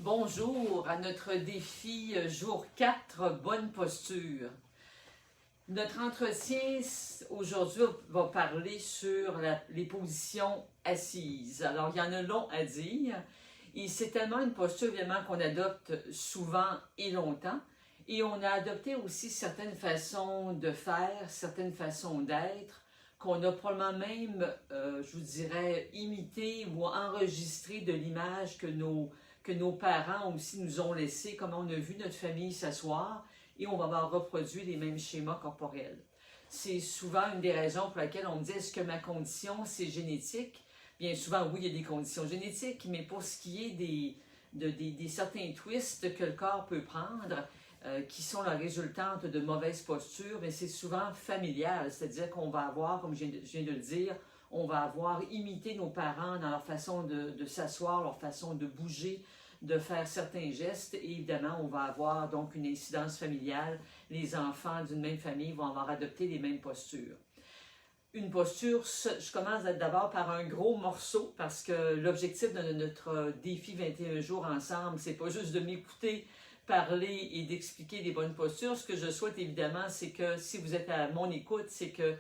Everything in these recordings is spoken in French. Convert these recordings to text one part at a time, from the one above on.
Bonjour à notre défi jour 4, bonne posture. Notre entretien aujourd'hui va parler sur les positions assises. Alors, il y en a long à dire et c'est tellement une posture évidemment qu'on adopte souvent et longtemps et on a adopté aussi certaines façons de faire, certaines façons d'être qu'on a probablement même, je vous dirais, imité ou enregistré de l'image que nos parents aussi nous ont laissé, comment on a vu notre famille s'asseoir et on va avoir reproduit les mêmes schémas corporels. C'est souvent une des raisons pour laquelle on me dit est-ce que ma condition c'est génétique? Bien souvent oui, il y a des conditions génétiques, mais pour ce qui est des certains twists que le corps peut prendre, qui sont la résultante de mauvaises postures, mais c'est souvent familial, c'est-à-dire qu'on va avoir, comme je viens de le dire, on va avoir imité nos parents dans leur façon de s'asseoir, leur façon de bouger, de faire certains gestes, et évidemment, on va avoir donc une incidence familiale. Les enfants d'une même famille vont avoir adopté les mêmes postures. Une posture, je commence d'abord par un gros morceau, parce que l'objectif de notre défi 21 jours ensemble, c'est pas juste de m'écouter parler et d'expliquer des bonnes postures. Ce que je souhaite évidemment, c'est que si vous êtes à mon écoute, c'est que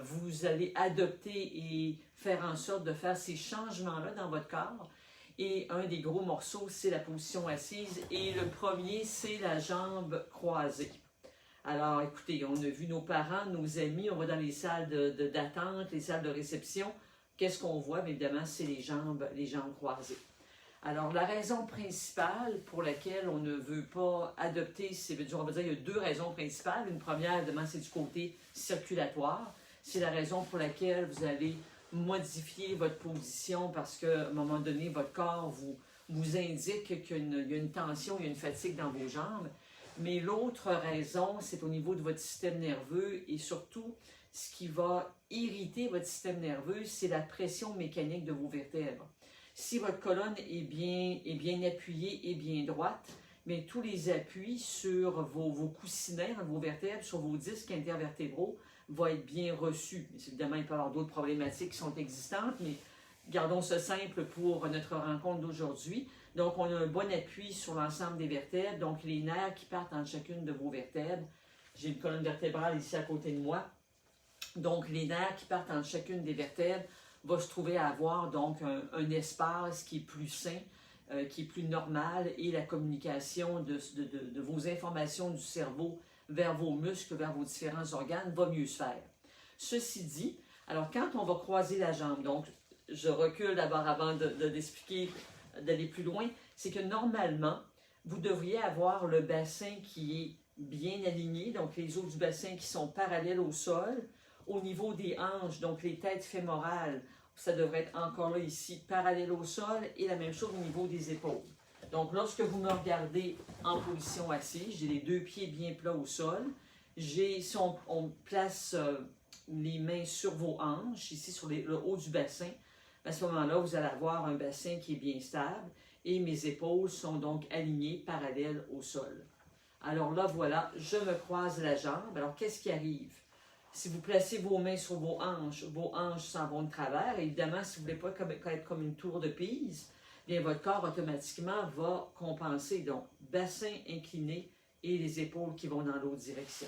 vous allez adopter et faire en sorte de faire ces changements-là dans votre corps. Et un des gros morceaux, c'est la position assise. Et le premier, c'est la jambe croisée. Alors, écoutez, on a vu nos parents, nos amis, on va dans les salles d'attente, les salles de réception. Qu'est-ce qu'on voit? Bien, évidemment, c'est les jambes croisées. Alors, la raison principale pour laquelle on ne veut pas adopter, on va dire, il y a deux raisons principales. Une première, évidemment, c'est du côté circulatoire. C'est la raison pour laquelle vous allez modifier votre position parce qu'à un moment donné, votre corps vous indique qu'il y a une tension, il y a une fatigue dans vos jambes. Mais l'autre raison, c'est au niveau de votre système nerveux et surtout, ce qui va irriter votre système nerveux, c'est la pression mécanique de vos vertèbres. Si votre colonne est bien appuyée et bien droite, mais tous les appuis sur vos coussinets, vos vertèbres, sur vos disques intervertébraux, vont être bien reçus. Évidemment, il peut y avoir d'autres problématiques qui sont existantes, mais gardons ça simple pour notre rencontre d'aujourd'hui. Donc, on a un bon appui sur l'ensemble des vertèbres, donc les nerfs qui partent entre chacune de vos vertèbres. J'ai une colonne vertébrale ici à côté de moi. Donc, les nerfs qui partent entre chacune des vertèbres va se trouver à avoir donc un espace qui est plus sain, qui est plus normal et la communication de vos informations du cerveau vers vos muscles, vers vos différents organes va mieux se faire. Ceci dit, alors quand on va croiser la jambe, donc je recule d'abord avant d'expliquer, d'aller plus loin, c'est que normalement, vous devriez avoir le bassin qui est bien aligné, donc les os du bassin qui sont parallèles au sol. Au niveau des hanches, donc les têtes fémorales, ça devrait être encore là ici, parallèle au sol, et la même chose au niveau des épaules. Donc lorsque vous me regardez en position assise, j'ai les deux pieds bien plats au sol, si on place les mains sur vos hanches, ici sur le haut du bassin, à ce moment-là, vous allez avoir un bassin qui est bien stable, et mes épaules sont donc alignées parallèles au sol. Alors là, voilà, je me croise la jambe. Alors qu'est-ce qui arrive? Si vous placez vos mains sur vos hanches s'en vont de travers. Évidemment, si vous ne voulez pas être comme une tour de Pise, bien votre corps automatiquement va compenser. Donc, bassin incliné et les épaules qui vont dans l'autre direction.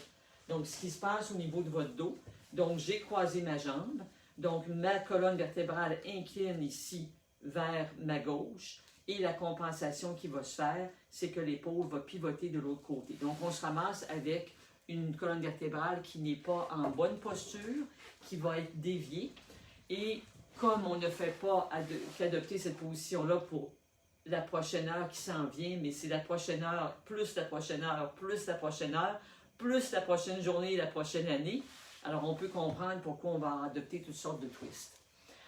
Donc, ce qui se passe au niveau de votre dos, donc j'ai croisé ma jambe, donc ma colonne vertébrale incline ici vers ma gauche et la compensation qui va se faire, c'est que l'épaule va pivoter de l'autre côté. Donc, on se ramasse avec une colonne vertébrale qui n'est pas en bonne posture, qui va être déviée. Et comme on ne fait pas qu'adopter cette position-là pour la prochaine heure qui s'en vient, mais c'est la prochaine heure, plus la prochaine heure, plus la prochaine heure, plus la prochaine journée et la prochaine année, alors on peut comprendre pourquoi on va adopter toutes sortes de twists.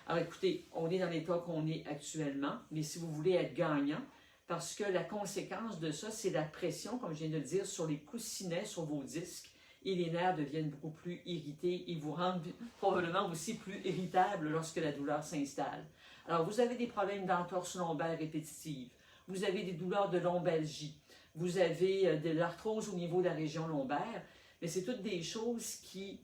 Alors écoutez, on est dans l'état qu'on est actuellement, mais si vous voulez être gagnant, parce que la conséquence de ça, c'est la pression, comme je viens de le dire, sur les coussinets, sur vos disques, et les nerfs deviennent beaucoup plus irrités et vous rendent probablement aussi plus irritable lorsque la douleur s'installe. Alors, vous avez des problèmes d'entorse lombaire répétitive, vous avez des douleurs de lombalgie, vous avez de l'arthrose au niveau de la région lombaire, mais c'est toutes des choses qui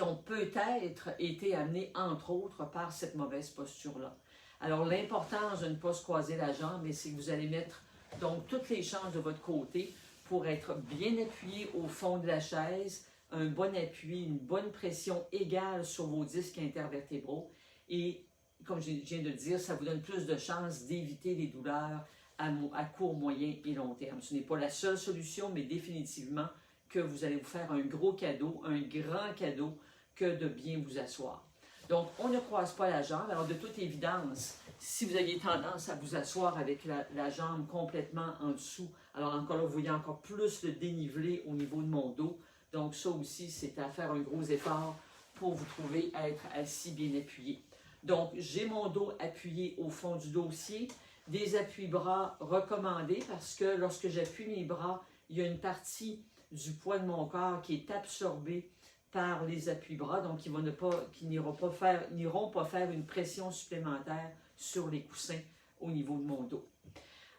ont peut-être été amenées, entre autres, par cette mauvaise posture-là. Alors, l'importance de ne pas se croiser la jambe, c'est que vous allez mettre donc toutes les chances de votre côté pour être bien appuyé au fond de la chaise, un bon appui, une bonne pression égale sur vos disques intervertébraux. Et comme je viens de le dire, ça vous donne plus de chances d'éviter les douleurs à court, moyen et long terme. Ce n'est pas la seule solution, mais définitivement que vous allez vous faire un gros cadeau, un grand cadeau, que de bien vous asseoir. Donc, on ne croise pas la jambe. Alors, de toute évidence, si vous aviez tendance à vous asseoir avec la jambe complètement en dessous, alors encore là, vous voyez encore plus le dénivelé au niveau de mon dos. Donc, ça aussi, c'est à faire un gros effort pour vous trouver à être assis bien appuyé. Donc, j'ai mon dos appuyé au fond du dossier, des appuis-bras recommandés parce que lorsque j'appuie mes bras, il y a une partie du poids de mon corps qui est absorbée par les appuis-bras, donc qui n'iront pas faire une pression supplémentaire sur les coussins au niveau de mon dos.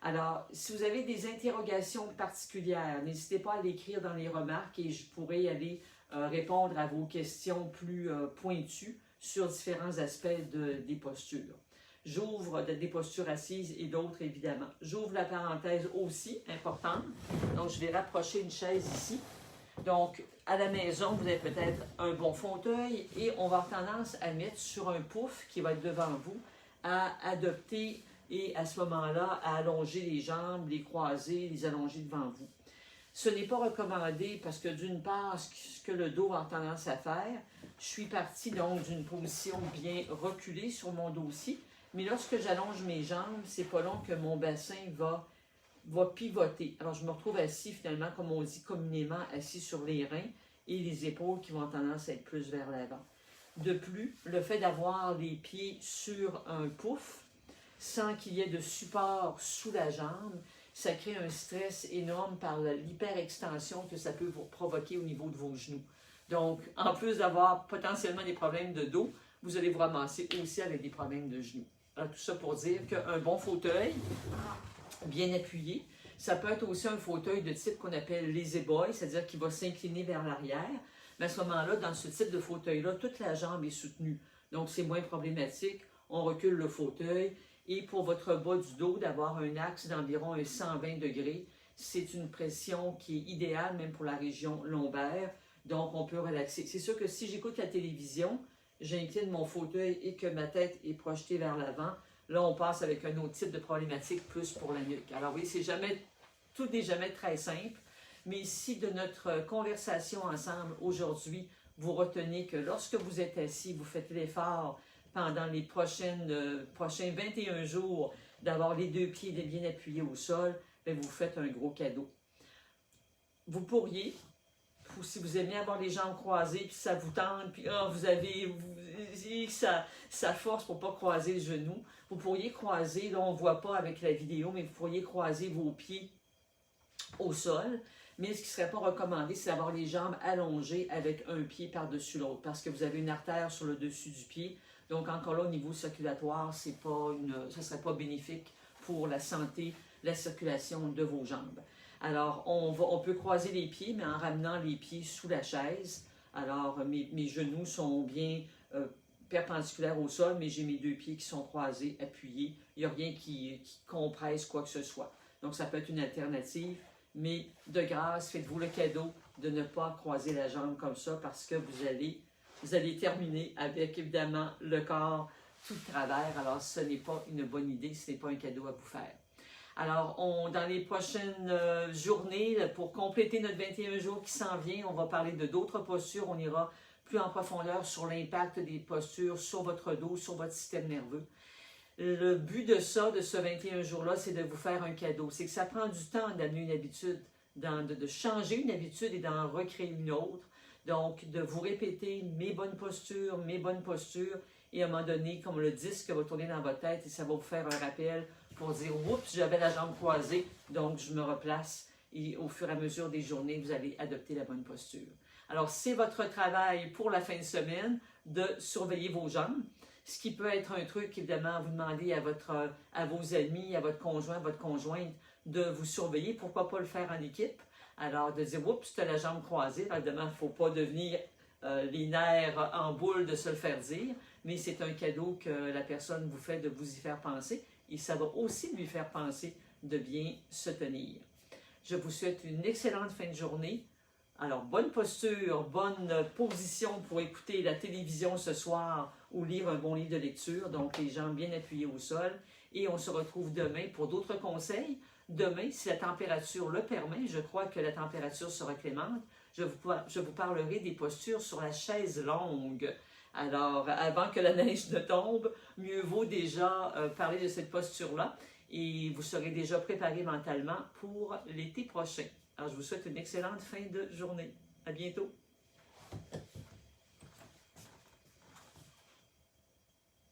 Alors, si vous avez des interrogations particulières, n'hésitez pas à l'écrire dans les remarques et je pourrai aller répondre à vos questions plus pointues sur différents aspects des postures. J'ouvre des postures assises et d'autres, évidemment. J'ouvre la parenthèse aussi, importante. Donc, je vais rapprocher une chaise ici. Donc, à la maison, vous avez peut-être un bon fauteuil et on va avoir tendance à mettre sur un pouf qui va être devant vous, à adopter et à ce moment-là, à allonger les jambes, les croiser, les allonger devant vous. Ce n'est pas recommandé parce que d'une part, ce que le dos a tendance à faire, je suis partie donc d'une position bien reculée sur mon dossier, mais lorsque j'allonge mes jambes, c'est pas long que mon bassin va pivoter. Alors, je me retrouve assis finalement, comme on dit communément, assis sur les reins et les épaules qui vont tendance à être plus vers l'avant. De plus, le fait d'avoir les pieds sur un pouf, sans qu'il y ait de support sous la jambe, ça crée un stress énorme par l'hyperextension que ça peut vous provoquer au niveau de vos genoux. Donc, en plus d'avoir potentiellement des problèmes de dos, vous allez vous ramasser aussi avec des problèmes de genoux. Alors, tout ça pour dire qu'un bon fauteuil, bien appuyé, ça peut être aussi un fauteuil de type qu'on appelle lazy boy, c'est-à-dire qu'il va s'incliner vers l'arrière. Mais à ce moment-là, dans ce type de fauteuil-là, toute la jambe est soutenue. Donc, c'est moins problématique. On recule le fauteuil. Et pour votre bas du dos, d'avoir un axe d'environ 120 degrés, c'est une pression qui est idéale même pour la région lombaire. Donc, on peut relaxer. C'est sûr que si j'écoute la télévision, j'incline mon fauteuil et que ma tête est projetée vers l'avant, là, on passe avec un autre type de problématique plus pour la nuque. Alors oui, tout n'est jamais très simple, mais si de notre conversation ensemble aujourd'hui, vous retenez que lorsque vous êtes assis, vous faites l'effort pendant les prochains 21 jours d'avoir les deux pieds bien appuyés au sol, bien, vous faites un gros cadeau. Vous pourriez, si vous aimez avoir les jambes croisées, puis ça vous tente, puis ça force pour ne pas croiser le genou, vous pourriez croiser, là on ne voit pas avec la vidéo, mais vous pourriez croiser vos pieds au sol. Mais ce qui ne serait pas recommandé, c'est d'avoir les jambes allongées avec un pied par-dessus l'autre, parce que vous avez une artère sur le dessus du pied. Donc, encore là, au niveau circulatoire, ça ne serait pas bénéfique pour la santé, la circulation de vos jambes. Alors, on peut croiser les pieds, mais en ramenant les pieds sous la chaise. Alors, mes genoux sont bien perpendiculaires au sol, mais j'ai mes deux pieds qui sont croisés, appuyés. Il n'y a rien qui compresse quoi que ce soit. Donc, ça peut être une alternative, mais de grâce, faites-vous le cadeau de ne pas croiser la jambe comme ça parce que vous allez terminer avec, évidemment, le corps tout de travers. Alors, ce n'est pas une bonne idée, ce n'est pas un cadeau à vous faire. Alors, dans les prochaines journées, pour compléter notre 21 jours qui s'en vient, on va parler de d'autres postures. On ira plus en profondeur sur l'impact des postures sur votre dos, sur votre système nerveux. Le but de ce 21 jours-là, c'est de vous faire un cadeau. C'est que ça prend du temps d'amener une habitude, de changer une habitude et d'en recréer une autre. Donc, de vous répéter mes bonnes postures, et à un moment donné, comme le disque va tourner dans votre tête et ça va vous faire un rappel pour dire « Oups, j'avais la jambe croisée, donc je me replace » et au fur et à mesure des journées, vous allez adopter la bonne posture. Alors, c'est votre travail pour la fin de semaine de surveiller vos jambes, ce qui peut être un truc, évidemment, vous demandez à vos amis, à votre conjoint, votre conjointe, de vous surveiller. Pourquoi pas le faire en équipe? Alors, de dire, oups, tu as la jambe croisée. Alors, évidemment, il ne faut pas devenir les nerfs en boule de se le faire dire, mais c'est un cadeau que la personne vous fait de vous y faire penser et ça va aussi lui faire penser de bien se tenir. Je vous souhaite une excellente fin de journée. Alors, bonne posture, bonne position pour écouter la télévision ce soir ou lire un bon livre de lecture, donc les jambes bien appuyées au sol. Et on se retrouve demain pour d'autres conseils. Demain, si la température le permet, je crois que la température sera clémente, je vous parlerai des postures sur la chaise longue. Alors, avant que la neige ne tombe, mieux vaut déjà parler de cette posture-là et vous serez déjà préparé mentalement pour l'été prochain. Alors, je vous souhaite une excellente fin de journée. À bientôt!